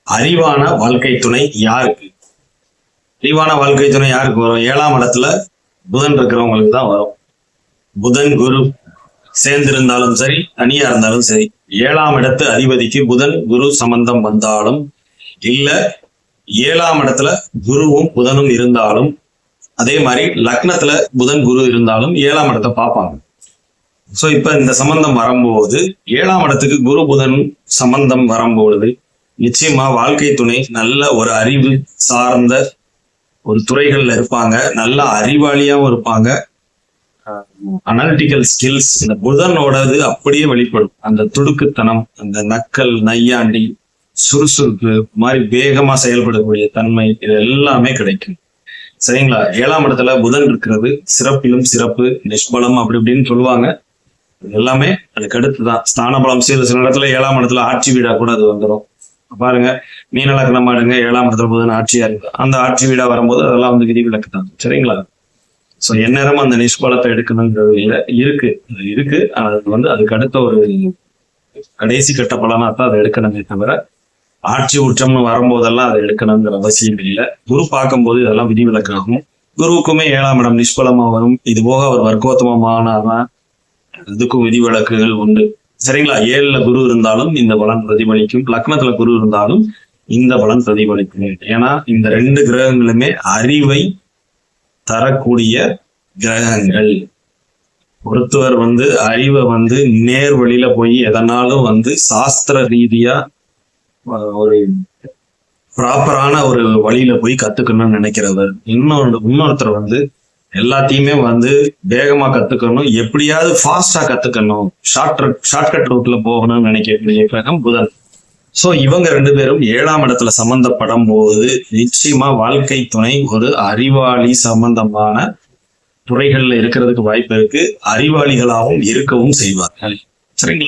அறிவான வாழ்க்கை துணை யாருக்கு? அறிவான வாழ்க்கை துணை யாருக்கு வரும்? 7ஆம் இடத்துல புதன் இருக்கிறவங்களுக்கு தான் வரும். புதன் குரு சேர்ந்திருந்தாலும் சரி, தனியா இருந்தாலும் சரி, 7ஆம் இடத்து அதிபதிக்கு புதன் குரு சம்பந்தம் வந்தாலும் இல்ல 7ஆம் இடத்துல குருவும் புதனும் இருந்தாலும், அதே மாதிரி லக்னத்துல புதன் குரு இருந்தாலும் 7ஆம் இடத்தை பார்ப்பாங்க. சோ இப்ப இந்த சம்பந்தம் வரும்போது 7ஆம் இடத்துக்கு குரு புதன் சம்பந்தம் வரும்பொழுது நிச்சயமா வாழ்க்கை துணை நல்ல ஒரு அறிவு சார்ந்த ஒரு துறைகள்ல இருப்பாங்க, நல்ல அறிவாளியாவும் இருப்பாங்க. அனாலிட்டிக்கல் ஸ்கில்ஸ் இந்த புதனோடது அப்படியே வெளிப்படும். அந்த துடுக்குத்தனம், அந்த நக்கல் நையாண்டி, சுறுசுறுப்பு மாதிரி வேகமா செயல்படக்கூடிய தன்மை, இது எல்லாமே கிடைக்கும். சரிங்களா? 7ஆம் இடத்துல புதன் இருக்கிறது சிறப்பிலும் சிறப்பு, நிஷ்பலம் அப்படி இப்படின்னு சொல்லுவாங்க. எல்லாமே அதுக்கு அடுத்துதான். ஸ்தான பலம் சில இடத்துல 7ஆம் இடத்துல ஆட்சி வீடா கூட அது வந்துடும். பாருங்க, மீன லக்னம் ஆடுங்க, 7ஆம் இடத்துல புதன் ஆட்சியா இருக்கு, அந்த ஆட்சி வீடா வரும்போது அதெல்லாம் வந்து விதிவிலக்கு தான். சரிங்களா? சோ எந்நேரமும் அந்த நிஷ்பலத்தை எடுக்கணுங்கிறது இருக்கு. அது வந்து அதுக்கு அடுத்த ஒரு கடைசி கட்ட பலனா தான் அதை எடுக்கணுமே தவிர ஆட்சி உச்சம்னு வரும்போதெல்லாம் அதை எடுக்கணுங்கிற அவசியம் இல்லை. குரு பார்க்கும்போது இதெல்லாம் விதிவிலக்காகும். குருவுக்குமே 7ஆம் இடம் நிஷ்பலமா வரும். இது போக அவர் வர்க்கோத்தமமானாதான் இதுக்கும் விதிவிலக்குகள் உண்டு. சரிங்களா? 7ல குரு இருந்தாலும் இந்த பலன் பிரதிபலிக்கும், லக்னத்துல குரு இருந்தாலும் இந்த பலன் பிரதிபலிக்கும். ஏன்னா இந்த 2 கிரகங்களுமே அறிவை தரக்கூடிய கிரகங்கள். ஒருத்தவர் வந்து அறிவை வந்து நேர் வழியில போய் எதனாலும் வந்து சாஸ்திர ரீதியா ஒரு ப்ராப்பரான ஒரு வழியில போய் கத்துக்கணும்னு நினைக்கிறவர். இன்னொருத்தர் வந்து எல்லாத்தையுமே வந்து வேகமா கத்துக்கணும், எப்படியாவது ஃபாஸ்டா கத்துக்கணும், ஷார்ட்கட் ரூட்ல போகணும்னு நினைக்கக்கூடிய கிரகம் புதன். சோ இவங்க 2 பேரும் 7ஆம் இடத்துல சம்பந்தப்படும் போது நிச்சயமா வாழ்க்கை துணை ஒரு அறிவாளி சம்பந்தமான துறைகள்ல இருக்கிறதுக்கு வாய்ப்பு இருக்கு. அறிவாளிகளாகவும் இருக்கவும் செய்வார்கள். சரிங்களா?